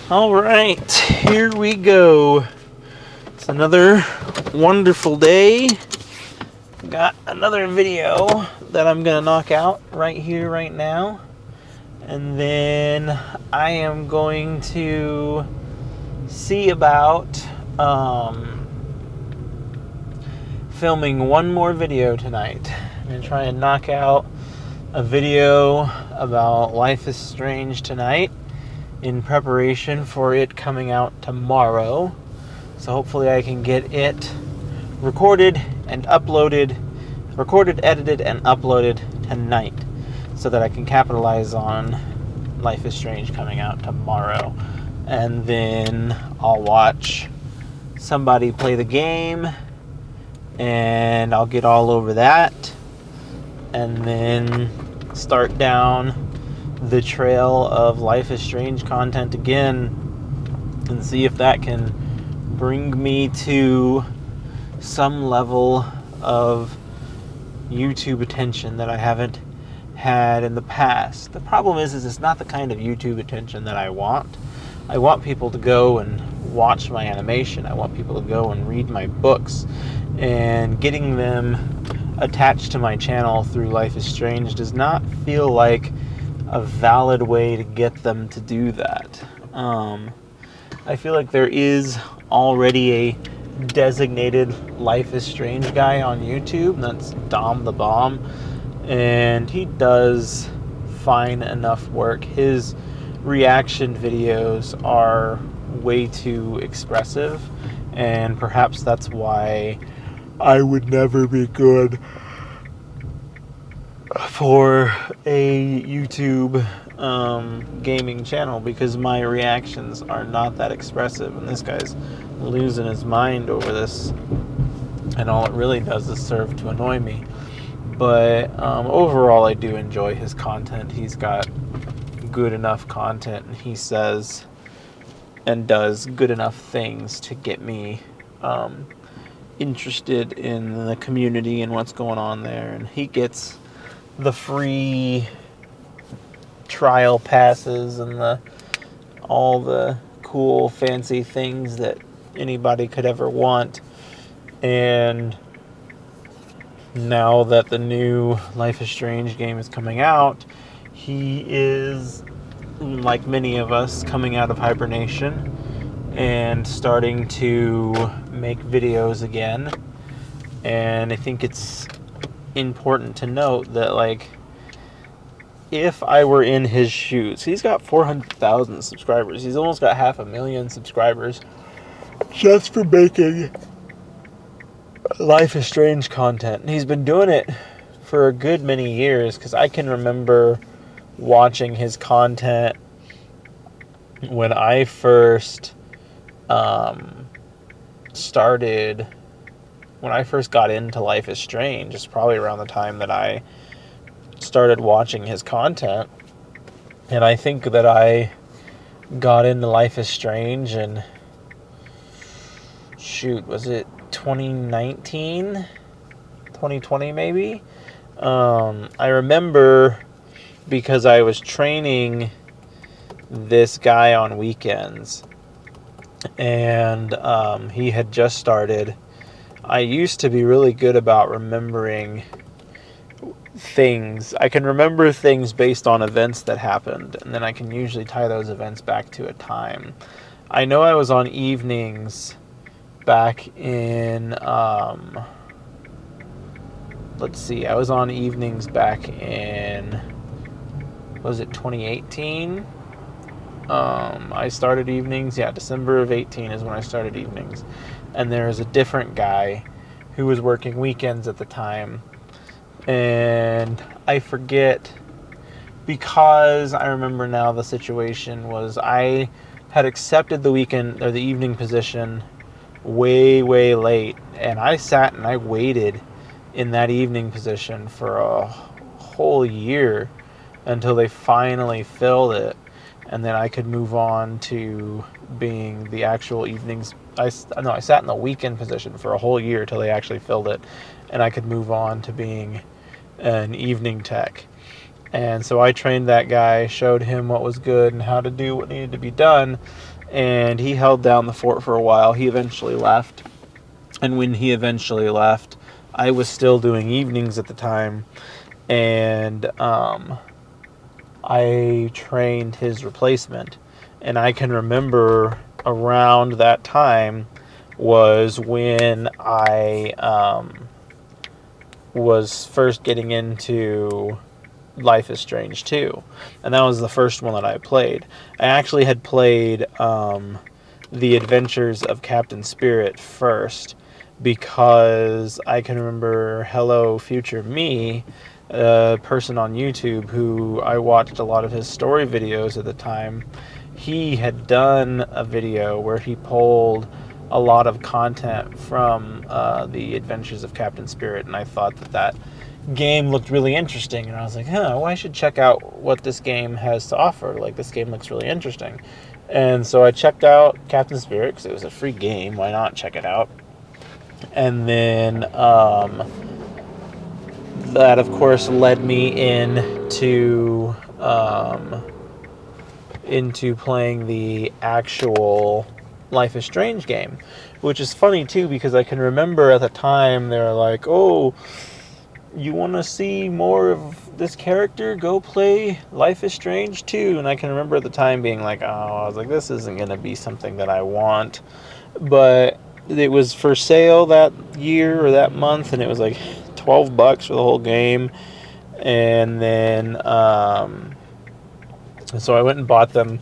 All right, here we go. It's another wonderful day. Got another video that I'm gonna knock out right here, right now. And then I am going to see about filming one more video tonight. I'm gonna try and knock out a video about Life is Strange tonight in preparation for it coming out tomorrow. So hopefully I can get it recorded, edited, and uploaded tonight so that I can capitalize on Life is Strange coming out tomorrow. And then I'll watch somebody play the game and I'll get all over that and then start down the trail of Life is Strange content again and see if that can bring me to some level of YouTube attention that I haven't had in the past. The problem is it's not the kind of YouTube attention that I want. I want people to go and watch my animation. I want people to go and read my books, and getting them attached to my channel through Life is Strange does not feel like a valid way to get them to do that. I feel like there is already a designated Life is Strange guy on YouTube, and that's Dom the Bomb, and he does fine enough work. His reaction videos are way too expressive, and perhaps that's why I would never be good for a YouTube gaming channel, because my reactions are not that expressive, and this guy's losing his mind over this, and all it really does is serve to annoy me. But overall, I do enjoy his content. He's got good enough content, and he says and does good enough things to get me interested in the community and what's going on there. And he gets the free trial passes and all the cool fancy things that anybody could ever want. And now that the new Life is Strange game is coming out, he is, like many of us, coming out of hibernation and starting to make videos again. And I think it's important to note that, like, if I were in his shoes, he's got 400,000 subscribers. He's almost got 500,000 subscribers just for making Life is Strange content. And he's been doing it for a good many years, because I can remember watching his content when I first when I first got into Life is Strange. It's probably around the time that I started watching his content. And I think that I got into Life is Strange in, was it 2019? 2020 maybe? I remember because I was training this guy on weekends, and he had just started. I used to be really good about remembering things. I can remember things based on events that happened, and then I can usually tie those events back to a time. I know I was on evenings back in, I was on evenings back in, was it 2018? I started evenings, December of 18 is when I started evenings. And there was a different guy who was working weekends at the time. And I forget, because I remember now the situation was I had accepted the weekend or the evening position way, way late. And I sat and I waited in that evening position for a whole year until they finally filled it. And then I could move on to being the actual evenings. I sat in the weekend position for a whole year till they actually filled it, and I could move on to being an evening tech. And so I trained that guy, showed him what was good and how to do what needed to be done, and he held down the fort for a while. He eventually left, and when he eventually left, I was still doing evenings at the time, and I trained his replacement. And I can remember around that time was when I was first getting into Life is Strange 2. And that was the first one that I played. I actually had played The Adventures of Captain Spirit first, because I can remember Hello Future Me, a person on YouTube who I watched a lot of his story videos at the time. He had done a video where he pulled a lot of content from The Adventures of Captain Spirit, and I thought that game looked really interesting, and I was like, well, I should check out what this game has to offer. Like, this game looks really interesting. And so I checked out Captain Spirit because it was a free game. Why not check it out? And then that, of course, led me into playing the actual Life is Strange game, which is funny too, because I can remember at the time they were like, oh, you want to see more of this character? Go play Life is Strange 2. And I can remember at the time being like, oh, I was like, this isn't going to be something that I want. But it was for sale that year or that month, and it was like $12 for the whole game. And then so I went and bought them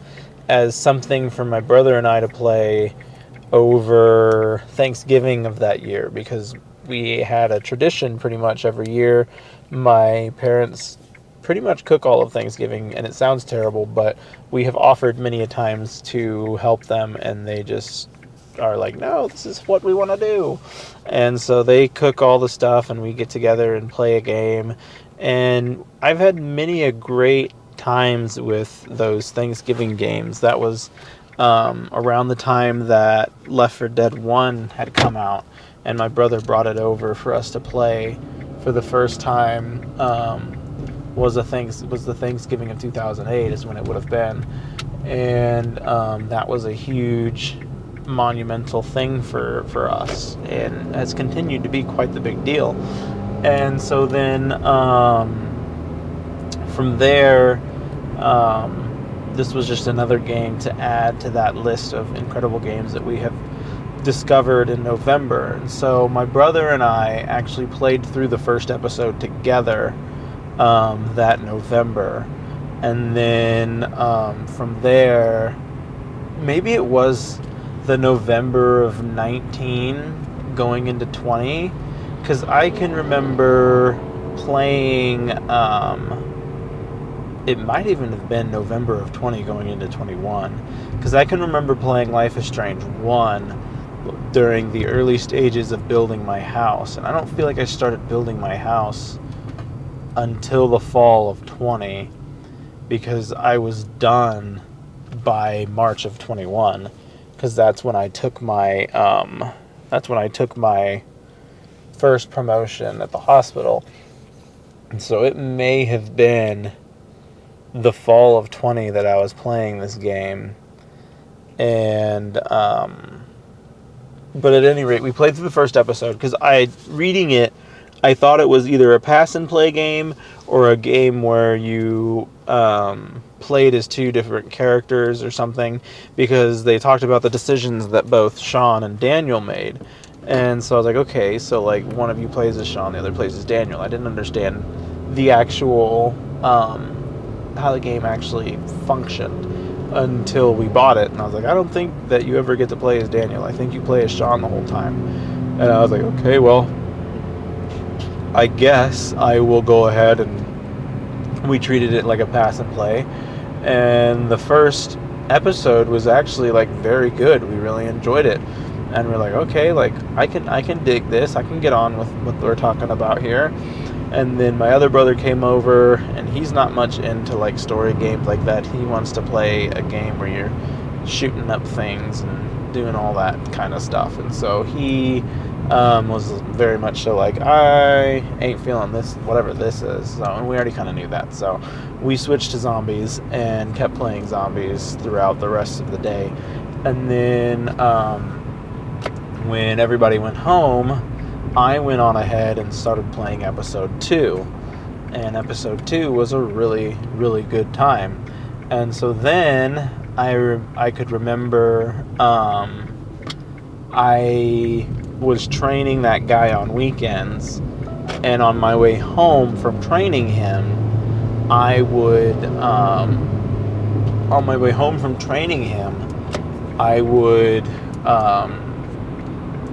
as something for my brother and I to play over Thanksgiving of that year, because we had a tradition pretty much every year. My parents pretty much cook all of Thanksgiving, and it sounds terrible, but we have offered many a times to help them, and they just are like, no, this is what we want to do. And so they cook all the stuff, and we get together and play a game. And I've had many a great times with those Thanksgiving games. That was around the time that Left 4 Dead 1 had come out, and my brother brought it over for us to play for the first time. Was the Thanksgiving of 2008 is when it would have been, and that was a huge monumental thing for us, and has continued to be quite the big deal. And so then from there, this was just another game to add to that list of incredible games that we have discovered in November. And so my brother and I actually played through the first episode together that November. And then from there, maybe it was the November of 19 going into 20, because I can remember playing, it might even have been November of 20 going into 21, because I can remember playing Life is Strange 1 during the early stages of building my house. And I don't feel like I started building my house until the fall of 20, because I was done by March of 21, because that's when I took my first promotion at the hospital. And so it may have been the fall of 20 that I was playing this game. And but at any rate, we played through the first episode, because reading it, I thought it was either a pass and play game or a game where you played as two different characters or something, because they talked about the decisions that both Sean and Daniel made. And so I was like, okay, so like one of you plays as Sean, the other plays as Daniel. I didn't understand the actual how the game actually functioned until we bought it. And I was like, I don't think that you ever get to play as Daniel. I think you play as Sean the whole time. And I was like, okay, well, I guess I will go ahead. And we treated it like a pass and play. And the first episode was actually like very good. We really enjoyed it. And we're like, okay, like I can dig this. I can get on with what we're talking about here. And then my other brother came over, and he's not much into like story games like that. He wants to play a game where you're shooting up things and doing all that kind of stuff. And so he was very much so like, I ain't feeling this, whatever this is. So, and we already kind of knew that. So we switched to zombies and kept playing zombies throughout the rest of the day. And then when everybody went home, I went on ahead and started playing episode 2. And episode 2 was a really, really good time. And so then I could remember I was training that guy on weekends, and on my way home from training him, I would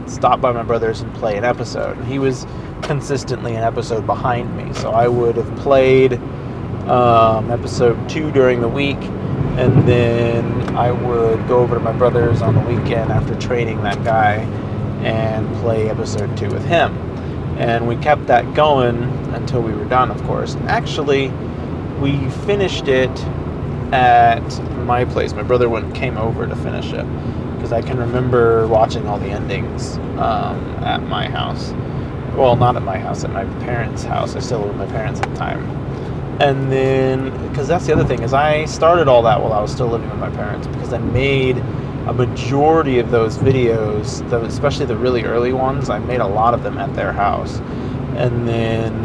stop by my brother's and play an episode. And he was consistently an episode behind me, so I would have played episode 2 during the week, and then I would go over to my brother's on the weekend after training that guy and play episode 2 with him. And we kept that going until we were done, of course. And actually, we finished it at my place. My brother came over to finish it, because I can remember watching all the endings at my house. Well, not at my house, at my parents' house. I still lived with my parents at the time. And then, because that's the other thing, is I started all that while I was still living with my parents, because I made a majority of those videos, especially the really early ones, I made a lot of them at their house. And then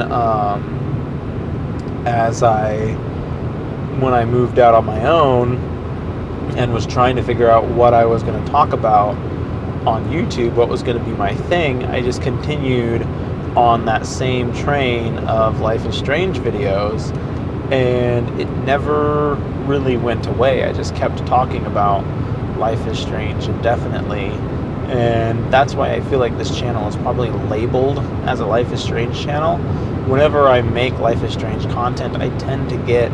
when I moved out on my own and was trying to figure out what I was going to talk about on YouTube, what was going to be my thing, I just continued on that same train of Life is Strange videos, and it never really went away. I just kept talking about Life is Strange indefinitely, and that's why I feel like this channel is probably labeled as a Life is Strange channel. Whenever I make Life is Strange content, I tend to get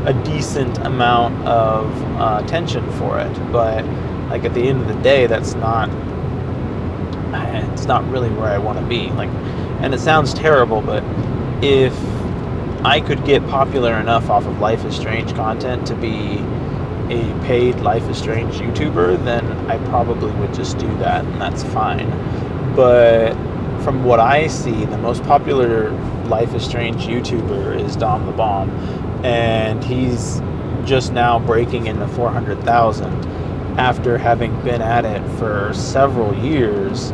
a decent amount of attention for it, but like at the end of the day, it's not really where I want to be. Like, and it sounds terrible, but if I could get popular enough off of Life is Strange content to be a paid Life is Strange YouTuber, then I probably would just do that, and that's fine. But from what I see, the most popular Life is Strange YouTuber is Dom the Bomb, and he's just now breaking into 400,000 after having been at it for several years.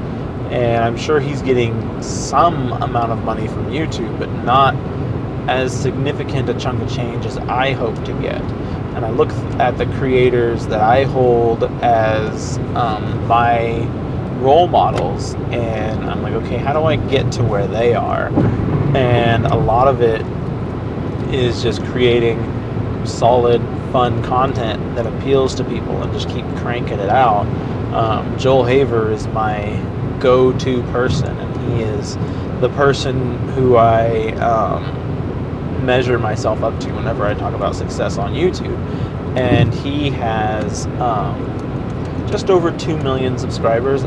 And I'm sure he's getting some amount of money from YouTube, but not as significant a chunk of change as I hope to get. And I look at the creators that I hold as my role models, and I'm like, okay, how do I get to where they are? And a lot of it is just creating solid, fun content that appeals to people and just keep cranking it out. Joel Haver is my go-to person, and he is the person who I measure myself up to whenever I talk about success on YouTube. And he has just over 2 million subscribers.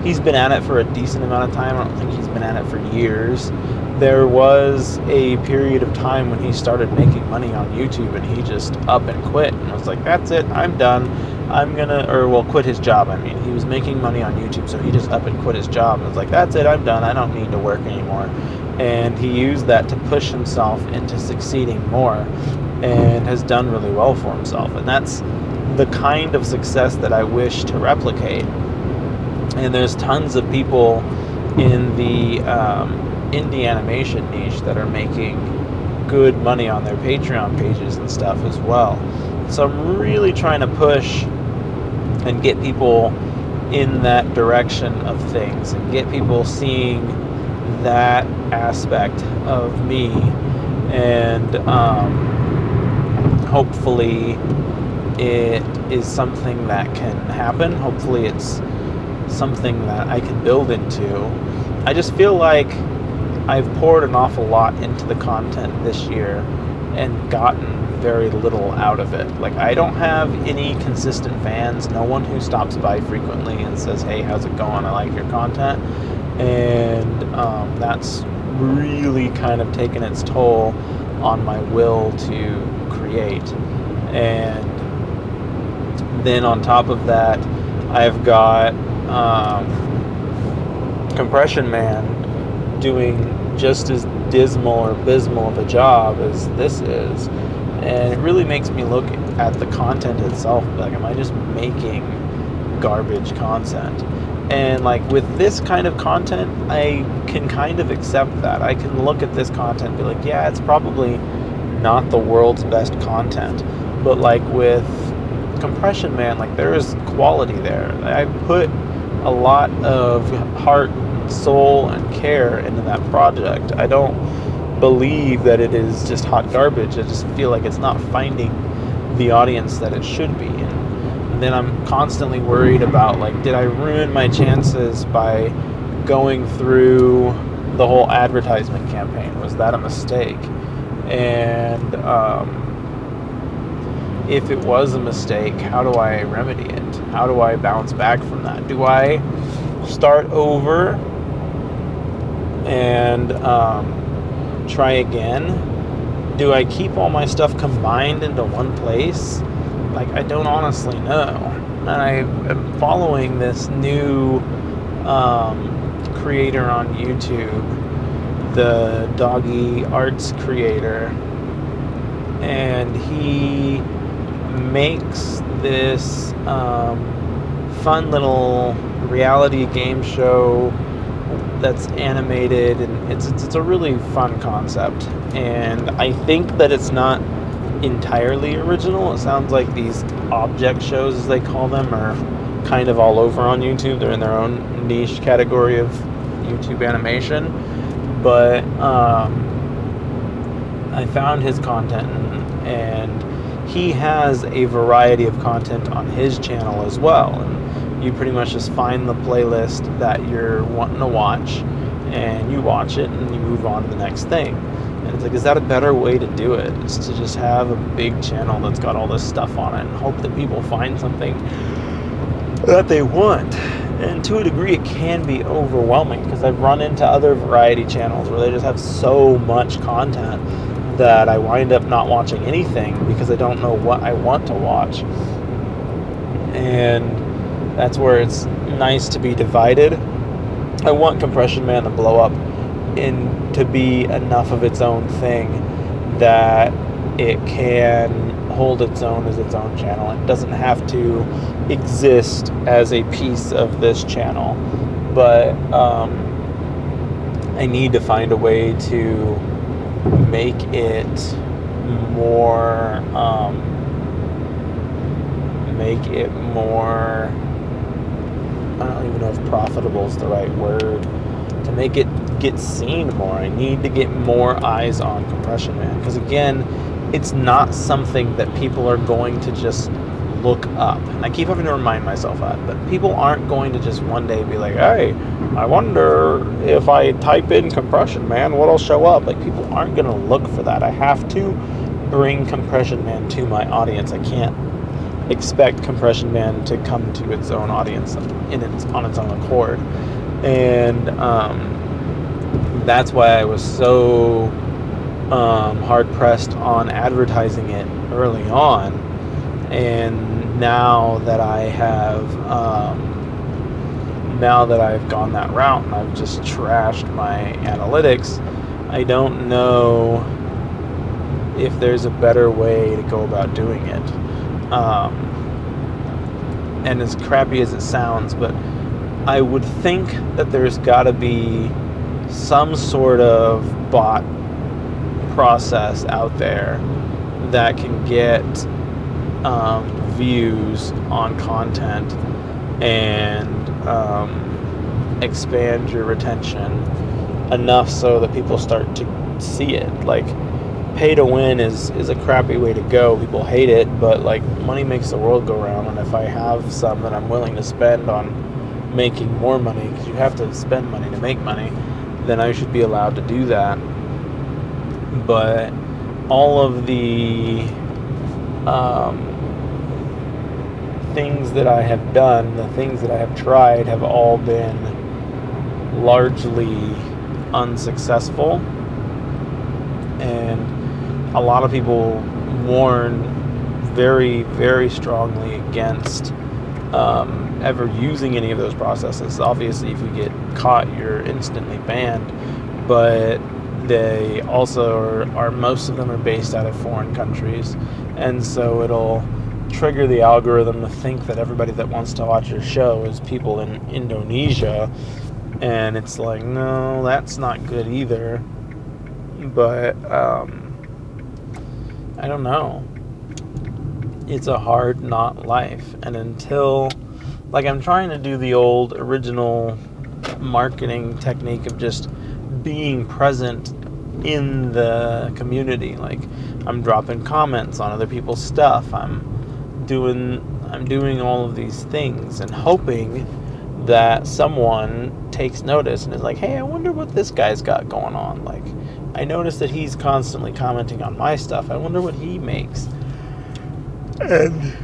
He's been at it for a decent amount of time. I don't think he's been at it for years. There was a period of time when he started making money on YouTube, and he just up and quit and was like, that's it, I'm done. Quit his job. I mean, he was making money on YouTube, so he just up and quit his job and was like, that's it, I'm done, I don't need to work anymore. And he used that to push himself into succeeding more, and has done really well for himself. And that's the kind of success that I wish to replicate. And there's tons of people in the indie animation niche that are making good money on their Patreon pages and stuff as well. So I'm really trying to push and get people in that direction of things, and get people seeing that aspect of me, and hopefully it is something that can happen. Hopefully it's something that I can build into. I just feel like I've poured an awful lot into the content this year and gotten very little out of it. Like, I don't have any consistent fans, no one who stops by frequently and says, hey, how's it going, I like your content. And that's really kind of taken its toll on my will to create. And then on top of that, I've got Compression Man doing just as dismal or abysmal of a job as this is. And it really makes me look at the content itself, like, am I just making garbage content? And like with this kind of content, I can kind of accept that. I can look at this content and be like, yeah, it's probably not the world's best content. But like with Compression Man, like there is quality there. I put a lot of heart, soul, and care into that project. I don't believe that it is just hot garbage. I just feel like it's not finding the audience that it should be. And then I'm constantly worried about, like, did I ruin my chances by going through the whole advertisement campaign? Was that a mistake? And if it was a mistake, how do I remedy it? How do I bounce back from that? Do I start over and try again? Do I keep all my stuff combined into one place? Like, I don't honestly know. And I am following this new creator on YouTube, the Doggy Arts creator, and he makes this fun little reality game show that's animated, and it's a really fun concept. And I think that it's not entirely original. It sounds like these object shows, as they call them, are kind of all over on YouTube. They're in their own niche category of YouTube animation. But I found his content, and he has a variety of content on his channel as well. And you pretty much just find the playlist that you're wanting to watch, and you watch it, and you move on to the next thing. And it's like, is that a better way to do it? Is to just have a big channel that's got all this stuff on it and hope that people find something that they want? And to a degree, it can be overwhelming, because I've run into other variety channels where they just have so much content that I wind up not watching anything because I don't know what I want to watch. And that's where it's nice to be divided. I want Compression Man to blow up and to be enough of its own thing that it can hold its own as its own channel. It doesn't have to exist as a piece of this channel. But I need to find a way to make it more I don't even know if profitable is the right word, to make it get seen more. I need to get more eyes on Compression Man, because again, it's not something that people are going to just look up. And I keep having to remind myself that, but people aren't going to just one day be like, hey, I wonder if I type in Compression Man, what'll show up? Like, people aren't going to look for that. I have to bring Compression Man to my audience. I can't expect Compression Man to come to its own audience on its own accord. And that's why I was so hard pressed on advertising it early on. And now that I've gone that route and I've just trashed my analytics, I don't know if there's a better way to go about doing it. And as crappy as it sounds, but I would think that there's got to be some sort of bot process out there that can get views on content and expand your retention enough so that people start to see it. Like, pay to win is a crappy way to go. People hate it, but like, money makes the world go round, and if I have some that I'm willing to spend on making more money, because you have to spend money to make money, then I should be allowed to do that. But all of the things that I have done, the things that I have tried, have all been largely unsuccessful. And a lot of people warn very, very strongly against ever using any of those processes. Obviously, if you get caught, you're instantly banned, but they also are most of them are based out of foreign countries, and so it'll trigger the algorithm to think that everybody that wants to watch your show is people in Indonesia, and it's like, no, that's not good either. But I don't know. It's a hard not life, and until, like, I'm trying to do the old original marketing technique of just being present in the community. Like, I'm dropping comments on other people's stuff. I'm doing all of these things and hoping that someone takes notice and is like, hey, I wonder what this guy's got going on. Like, I noticed that he's constantly commenting on my stuff. I wonder what he makes. And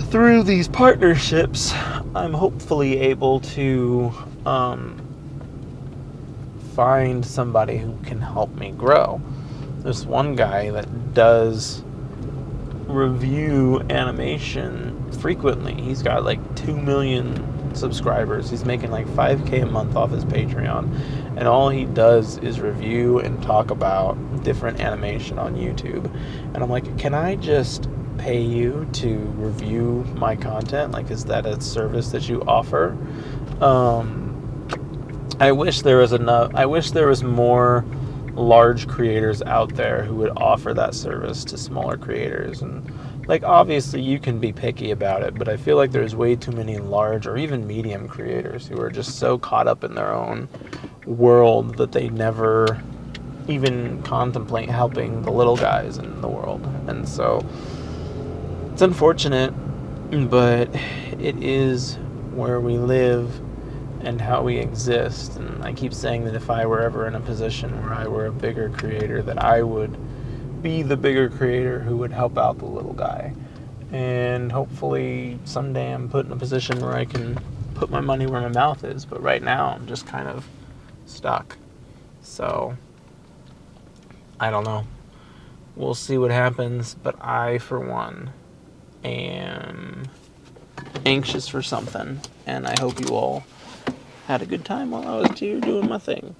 through these partnerships, I'm hopefully able to find somebody who can help me grow. There's one guy that does review animation frequently. He's got like 2 million subscribers. He's making like $5,000 a month off his Patreon, and all he does is review and talk about different animation on YouTube. And I'm like, can I just pay you to review my content? Like, is that a service that you offer? I wish there was more large creators out there who would offer that service to smaller creators. And like, obviously you can be picky about it, but I feel like there's way too many large or even medium creators who are just so caught up in their own world that they never even contemplate helping the little guys in the world. And so it's unfortunate, but it is where we live and how we exist. And I keep saying that if I were ever in a position where I were a bigger creator, that I would be the bigger creator who would help out the little guy. And hopefully someday I'm put in a position where I can put my money where my mouth is. But right now I'm just kind of stuck. So I don't know. We'll see what happens. But I, for one, am anxious for something. And I hope you all had a good time while I was here doing my thing.